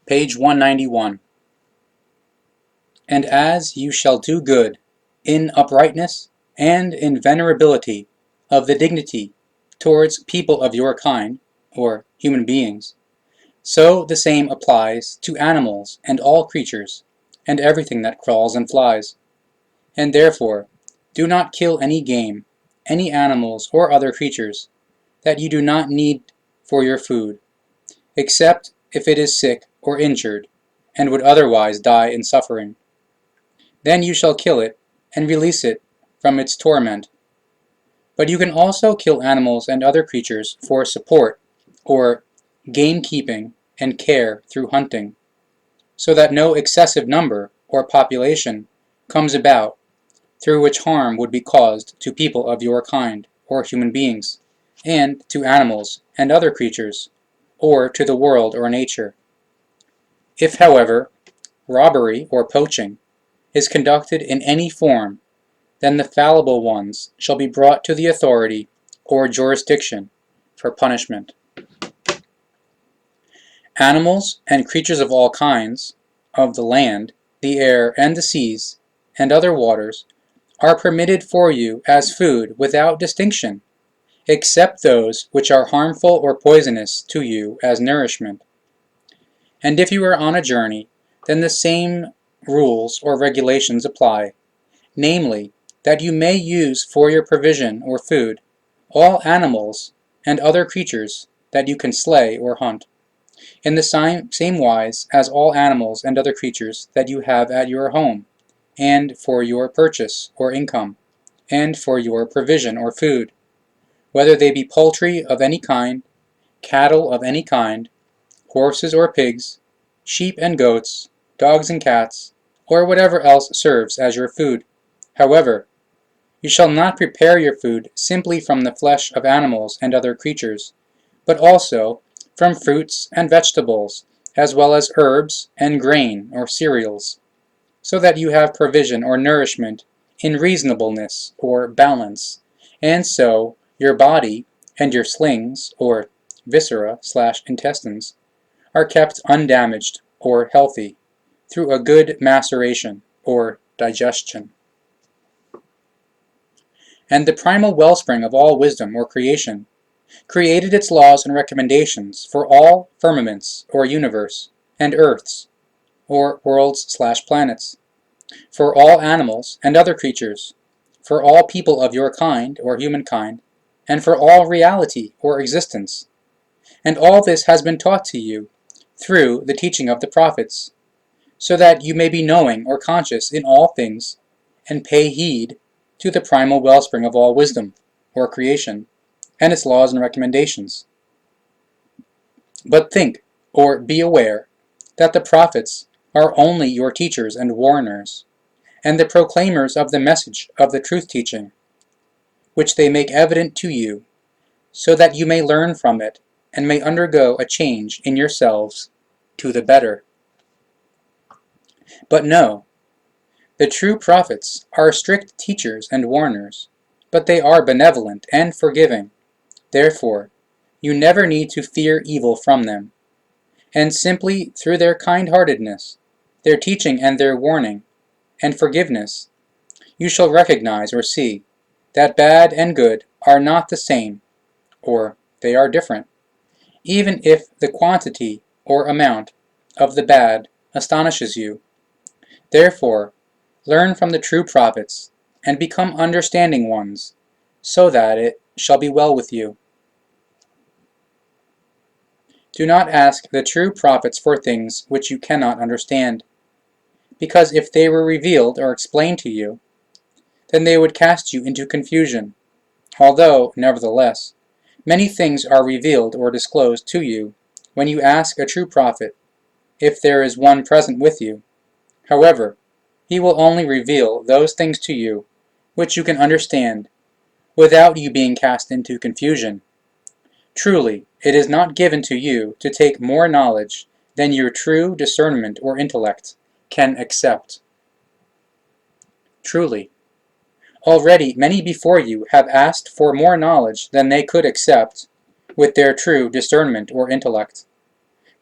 Page 191. And as you shall do good, in uprightness and in venerability of the dignity towards people of your kind, or human beings, so the same applies to animals and all creatures, and everything that crawls and flies. And therefore, do not kill any game, any animals or other creatures, that you do not need for your food, except if it is sick or injured, and would otherwise die in suffering. Then you shall kill it, and release it from its torment. But you can also kill animals and other creatures for support, or gamekeeping and care through hunting, so that no excessive number or population comes about through which harm would be caused to people of your kind, or human beings, and to animals and other creatures, or to the world or nature. If, however, robbery or poaching is conducted in any form, then the fallible ones shall be brought to the authority or jurisdiction for punishment. Animals and creatures of all kinds, of the land, the air, and the seas, and other waters, are permitted for you as food without distinction, except those which are harmful or poisonous to you as nourishment. And if you are on a journey, then the same rules or regulations apply, namely, that you may use for your provision or food all animals and other creatures that you can slay or hunt, in the same wise as all animals and other creatures that you have at your home, and for your purchase or income, and for your provision or food, whether they be poultry of any kind, cattle of any kind, horses or pigs, sheep and goats, dogs and cats, or whatever else serves as your food. However, you shall not prepare your food simply from the flesh of animals and other creatures, but also from fruits and vegetables, as well as herbs and grain or cereals, so that you have provision or nourishment in reasonableness or balance, and so your body and your slings, or viscera/intestines, are kept undamaged or healthy through a good maceration or digestion. And the primal wellspring of all wisdom or creation created its laws and recommendations for all firmaments or universe, and earths, or worlds/planets, for all animals and other creatures, for all people of your kind or humankind, and for all reality or existence. And all this has been taught to you through the teaching of the prophets, so that you may be knowing or conscious in all things, and pay heed to the primal wellspring of all wisdom, or creation, and its laws and recommendations. But think, or be aware, that the prophets are only your teachers and warners, and the proclaimers of the message of the truth teaching, which they make evident to you, so that you may learn from it, and may undergo a change in yourselves to the better. But no, the true prophets are strict teachers and warners, but they are benevolent and forgiving. Therefore, you never need to fear evil from them, and simply through their kind-heartedness, their teaching and their warning, and forgiveness, you shall recognize or see that bad and good are not the same, or they are different, even if the quantity or amount of the bad astonishes you. Therefore, learn from the true prophets, and become understanding ones, so that it shall be well with you. Do not ask the true prophets for things which you cannot understand, because if they were revealed or explained to you, then they would cast you into confusion, although, nevertheless, many things are revealed or disclosed to you when you ask a true prophet, if there is one present with you. However, he will only reveal those things to you which you can understand, without you being cast into confusion. Truly, it is not given to you to take more knowledge than your true discernment or intellect can accept. Truly, already many before you have asked for more knowledge than they could accept with their true discernment or intellect.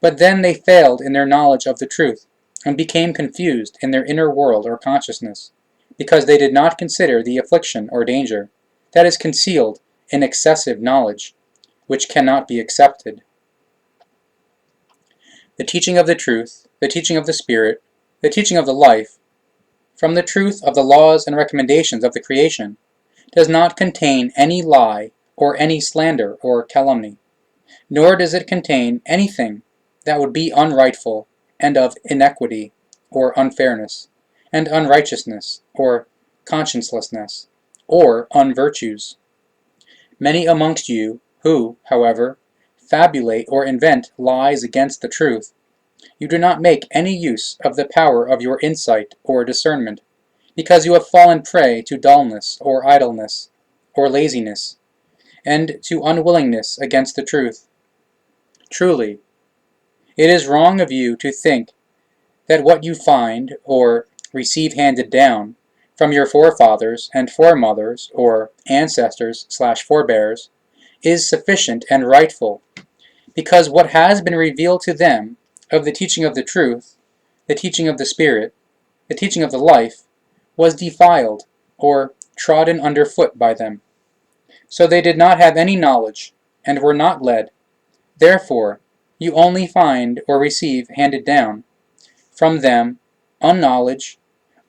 But then they failed in their knowledge of the truth, and became confused in their inner world or consciousness, because they did not consider the affliction or danger that is concealed in excessive knowledge, which cannot be accepted. The teaching of the truth, the teaching of the Spirit, the teaching of the life, from the truth of the laws and recommendations of the creation, does not contain any lie or any slander or calumny, nor does it contain anything that would be unrightful and of inequity or unfairness, and unrighteousness or consciencelessness, or unvirtues. Many amongst you who, however, fabulate or invent lies against the truth, you do not make any use of the power of your insight or discernment, because you have fallen prey to dullness or idleness or laziness, and to unwillingness against the truth. Truly, it is wrong of you to think that what you find or receive handed down from your forefathers and foremothers or ancestors/forebears is sufficient and rightful, because what has been revealed to them of the teaching of the truth, the teaching of the Spirit, the teaching of the life, was defiled or trodden underfoot by them. So they did not have any knowledge, and were not led. Therefore, you only find or receive handed down from them unknowledge,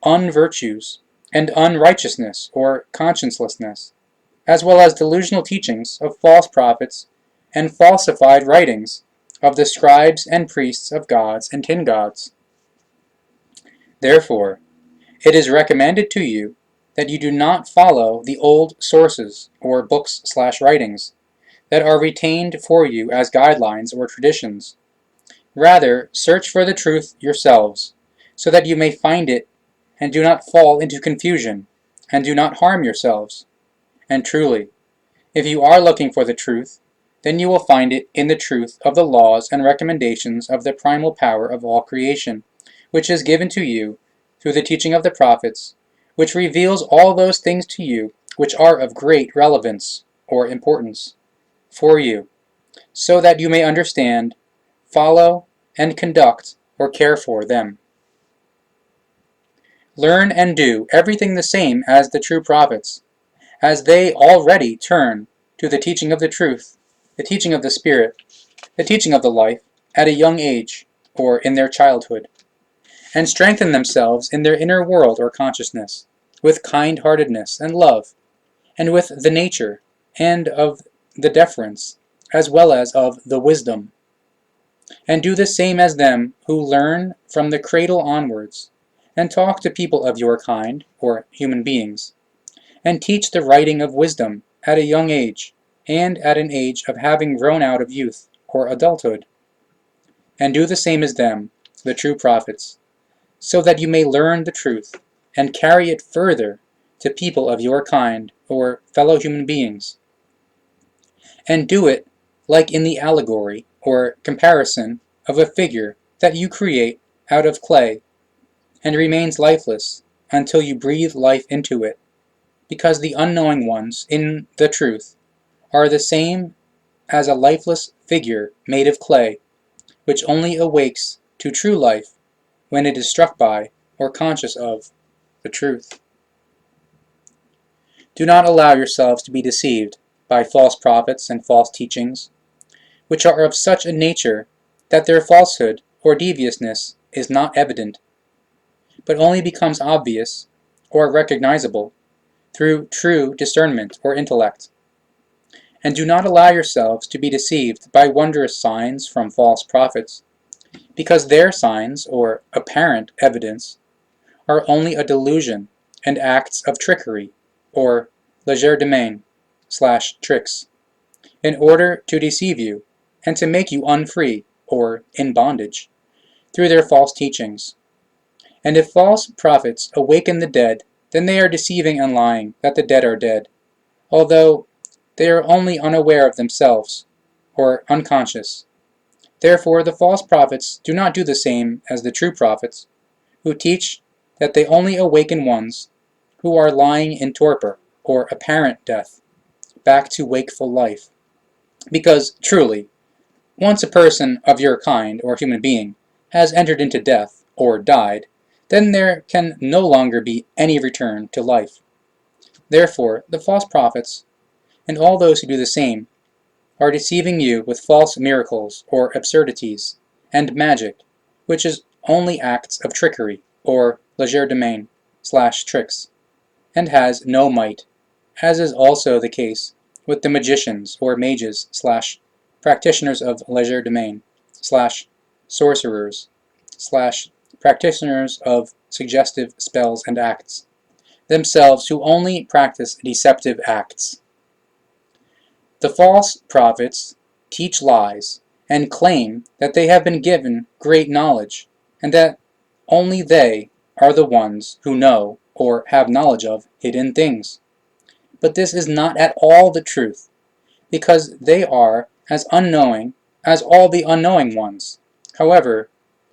unvirtues, and unrighteousness or consciencelessness, as well as delusional teachings of false prophets and falsified writings of the scribes and priests of gods and tin gods. Therefore, it is recommended to you that you do not follow the old sources or books/writings that are retained for you as guidelines or traditions. Rather, search for the truth yourselves, so that you may find it and do not fall into confusion, and do not harm yourselves. And truly, if you are looking for the truth, then you will find it in the truth of the laws and recommendations of the primal power of all creation, which is given to you through the teaching of the prophets, which reveals all those things to you which are of great relevance or importance for you, so that you may understand, follow, and conduct or care for them. Learn and do everything the same as the true prophets, as they already turn to the teaching of the truth, the teaching of the Spirit, the teaching of the life, at a young age, or in their childhood, and strengthen themselves in their inner world or consciousness, with kind-heartedness and love, and with the nature, and of the deference, as well as of the wisdom. And do the same as them who learn from the cradle onwards, and talk to people of your kind, or human beings, and teach the writing of wisdom at a young age, and at an age of having grown out of youth, or adulthood. And do the same as them, the true prophets, so that you may learn the truth, and carry it further to people of your kind, or fellow human beings. And do it like in the allegory, or comparison, of a figure that you create out of clay, and remains lifeless until you breathe life into it, because the unknowing ones in the truth are the same as a lifeless figure made of clay, which only awakes to true life when it is struck by, or conscious of, the truth. Do not allow yourselves to be deceived by false prophets and false teachings, which are of such a nature that their falsehood or deviousness is not evident, but only becomes obvious or recognizable through true discernment or intellect. And do not allow yourselves to be deceived by wondrous signs from false prophets, because their signs, or apparent evidence, are only a delusion and acts of trickery, or legerdemain/tricks, in order to deceive you and to make you unfree, or in bondage, through their false teachings. And if false prophets awaken the dead, then they are deceiving and lying that the dead are dead, although they are only unaware of themselves, or unconscious. Therefore the false prophets do not do the same as the true prophets, who teach that they only awaken ones who are lying in torpor, or apparent death, back to wakeful life. Because, truly, Once a person of your kind or human being has entered into death or died, then there can no longer be any return to life. Therefore, the false prophets, and all those who do the same, are deceiving you with false miracles or absurdities, and magic, which is only acts of trickery, or legerdemain/tricks, and has no might, as is also the case with the magicians or mages/practitioners of legerdemain/sorcerers/practitioners of suggestive spells and acts, themselves who only practice deceptive acts. The false prophets teach lies and claim that they have been given great knowledge, and that only they are the ones who know or have knowledge of hidden things. But this is not at all the truth, because they are as unknowing as all the unknowing ones. However,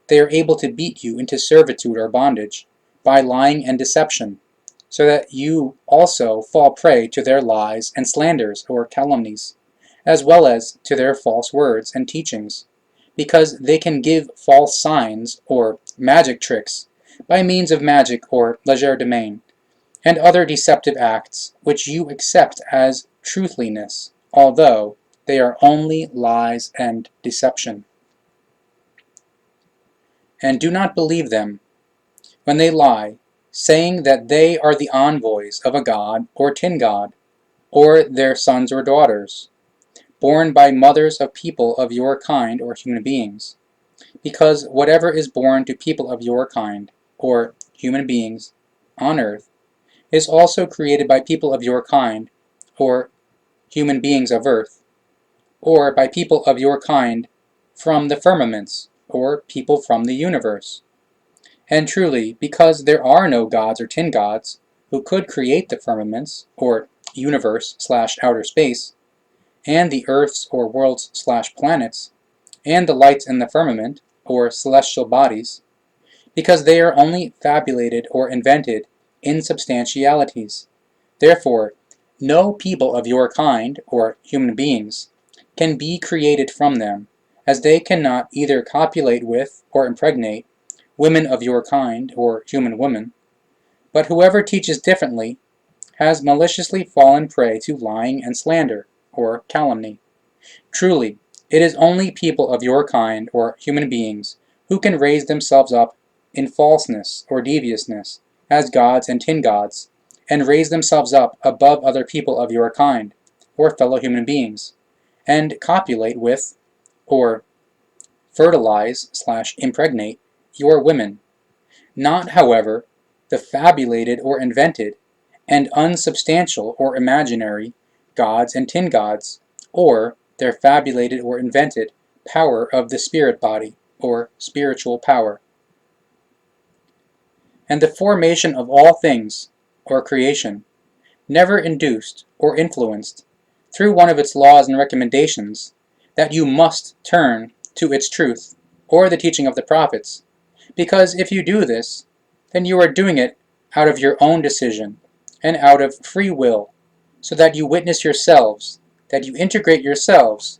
they are able to beat you into servitude or bondage by lying and deception, so that you also fall prey to their lies and slanders or calumnies, as well as to their false words and teachings, because they can give false signs or magic tricks by means of magic or legerdemain, and other deceptive acts which you accept as truthliness, although they are only lies and deception. And do not believe them when they lie, saying that they are the envoys of a god or tin god, or their sons or daughters, born by mothers of people of your kind or human beings, because whatever is born to people of your kind, or human beings, on earth, is also created by people of your kind, or human beings of earth, or by people of your kind from the firmaments, or people from the universe. And truly, because there are no gods or tin gods who could create the firmaments, or universe/outer space, and the earths or worlds/planets, and the lights in the firmament, or celestial bodies, because they are only fabulated or invented insubstantialities. Therefore, no people of your kind, or human beings, can be created from them, as they cannot either copulate with or impregnate women of your kind, or human women. But whoever teaches differently has maliciously fallen prey to lying and slander, or calumny. Truly, it is only people of your kind, or human beings, who can raise themselves up in falseness or deviousness, as gods and tin gods, and raise themselves up above other people of your kind, or fellow human beings, and copulate with, or fertilize/impregnate your women. Not, however, the fabulated or invented, and unsubstantial or imaginary, gods and tin gods, or their fabulated or invented power of the spirit body, or spiritual power. And the formation of all things, or creation, never induced or influenced, through one of its laws and recommendations, that you must turn to its truth, or the teaching of the prophets, because if you do this, then you are doing it out of your own decision, and out of free will, so that you witness yourselves, that you integrate yourselves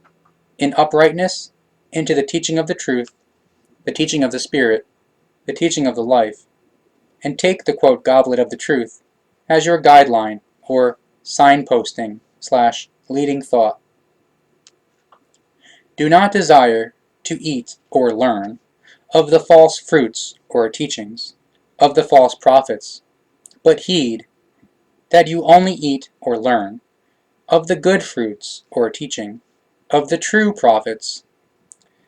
in uprightness into the teaching of the truth, the teaching of the Spirit, the teaching of the life, and take the quote Goblet of the Truth as your guideline or signposting/leading thought. Do not desire to eat or learn of the false fruits or teachings of the false prophets, but heed that you only eat or learn of the good fruits or teaching of the true prophets,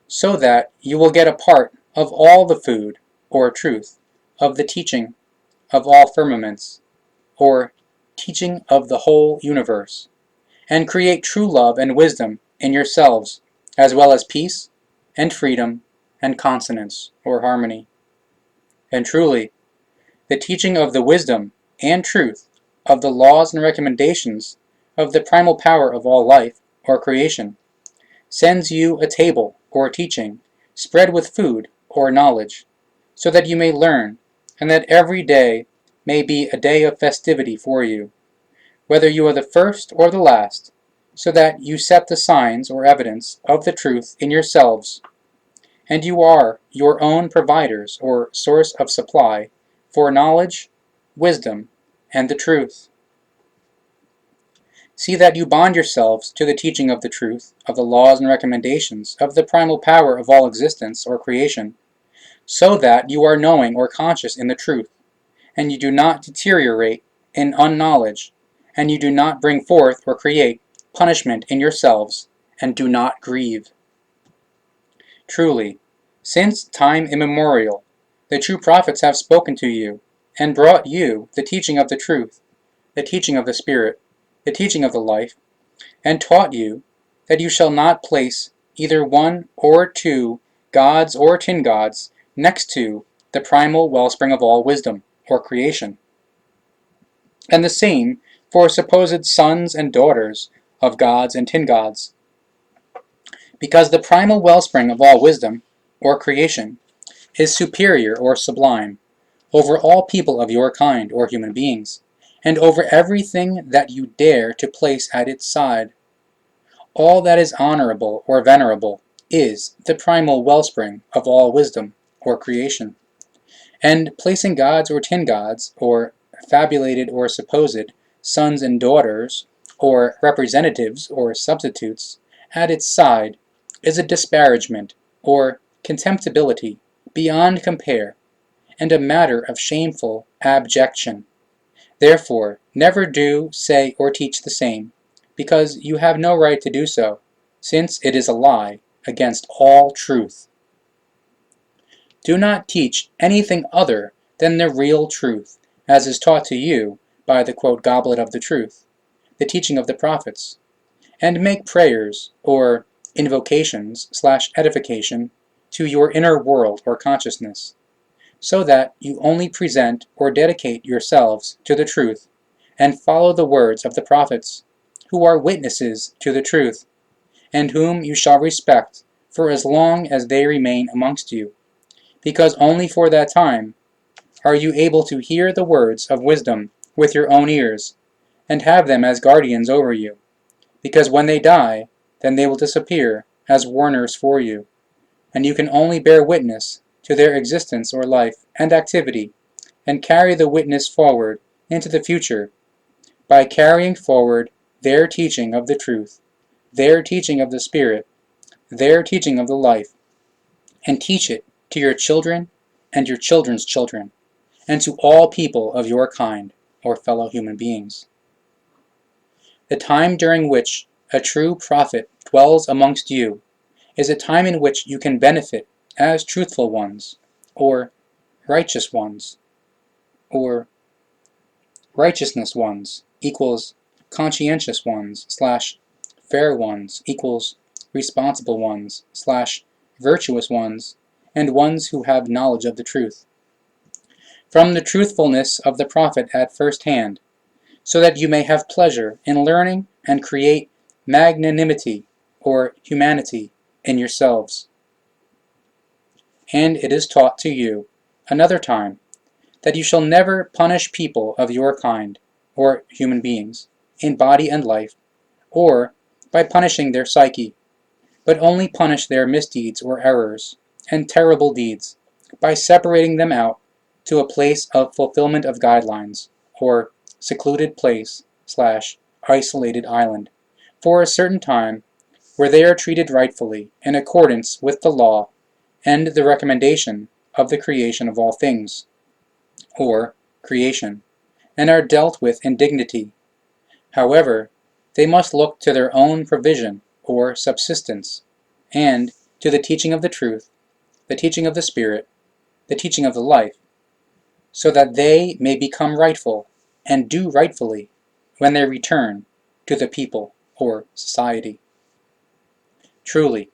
so that you will get a part of all the food or truth of the teaching of all firmaments, or teaching of the whole universe, and create true love and wisdom in yourselves, as well as peace and freedom and consonance or harmony. And truly, the teaching of the wisdom and truth of the laws and recommendations of the primal power of all life or creation sends you a table or teaching spread with food or knowledge, so that you may learn, and that every day may be a day of festivity for you, whether you are the first or the last, so that you set the signs or evidence of the truth in yourselves, and you are your own providers or source of supply for knowledge, wisdom, and the truth. See that you bond yourselves to the teaching of the truth, of the laws and recommendations, of the primal power of all existence or creation, so that you are knowing or conscious in the truth, and you do not deteriorate in unknowledge, and you do not bring forth or create punishment in yourselves, and do not grieve. Truly, since time immemorial, the true prophets have spoken to you, and brought you the teaching of the truth, the teaching of the Spirit, the teaching of the life, and taught you that you shall not place either one or two gods or tin gods next to the primal wellspring of all wisdom, or creation. And the same for supposed sons and daughters of gods and tin gods, because the primal wellspring of all wisdom, or creation, is superior or sublime over all people of your kind or human beings, and over everything that you dare to place at its side. All that is honorable or venerable is the primal wellspring of all wisdom or creation. And placing gods or tin gods, or fabulated or supposed sons and daughters, or representatives or substitutes, at its side is a disparagement or contemptibility beyond compare, and a matter of shameful abjection. Therefore, never do, say, or teach the same, because you have no right to do so, since it is a lie against all truth. Do not teach anything other than the real truth, as is taught to you by the Goblet of the Truth, the teaching of the prophets, and make prayers, or invocations/edification, to your inner world or consciousness, so that you only present or dedicate yourselves to the truth, and follow the words of the prophets, who are witnesses to the truth, and whom you shall respect for as long as they remain amongst you, because only for that time are you able to hear the words of wisdom with your own ears, and have them as guardians over you, because when they die, then they will disappear as warners for you, and you can only bear witness to their existence or life and activity, and carry the witness forward into the future by carrying forward their teaching of the truth, their teaching of the Spirit, their teaching of the life, and teach it to your children and your children's children, and to all people of your kind, or fellow human beings. The time during which a true prophet dwells amongst you is a time in which you can benefit as truthful ones, or righteous ones, or righteousness ones equals conscientious ones / fair ones equals responsible ones / virtuous ones, and ones who have knowledge of the truth, from the truthfulness of the prophet at first hand, so that you may have pleasure in learning and create magnanimity or humanity in yourselves. And it is taught to you another time that you shall never punish people of your kind, or human beings, in body and life, or by punishing their psyche, but only punish their misdeeds or errors, and terrible deeds, by separating them out to a place of fulfillment of guidelines, or secluded place / isolated island, for a certain time, where they are treated rightfully in accordance with the law and the recommendation of the creation of all things, or creation, and are dealt with in dignity. However, they must look to their own provision or subsistence, and to the teaching of the truth, the teaching of the Spirit, the teaching of the life, so that they may become rightful and do rightfully when they return to the people or society. Truly,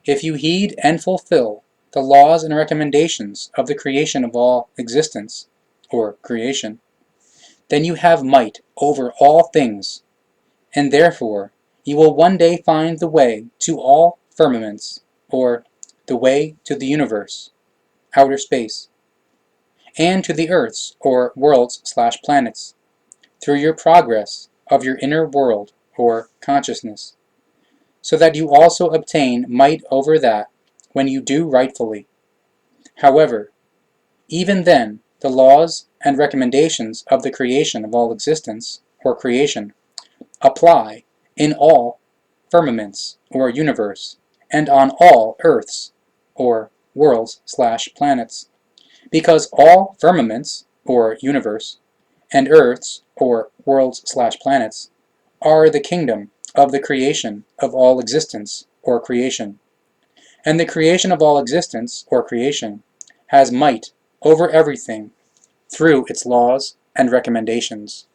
if you heed and fulfill the laws and recommendations of the creation of all existence, or creation, then you have might over all things, and therefore you will one day find the way to all firmaments, or the way to the universe, outer space, and to the earths or worlds / planets, through your progress of your inner world or consciousness, so that you also obtain might over that when you do rightfully. However, even then, the laws and recommendations of the creation of all existence, or creation, apply in all firmaments, or universe, and on all earths, or worlds/planets, because all firmaments, or universe, and earths, or worlds/planets, are the kingdom of the creation of all existence, or creation. And the creation of all existence, or creation, has might over everything through its laws and recommendations.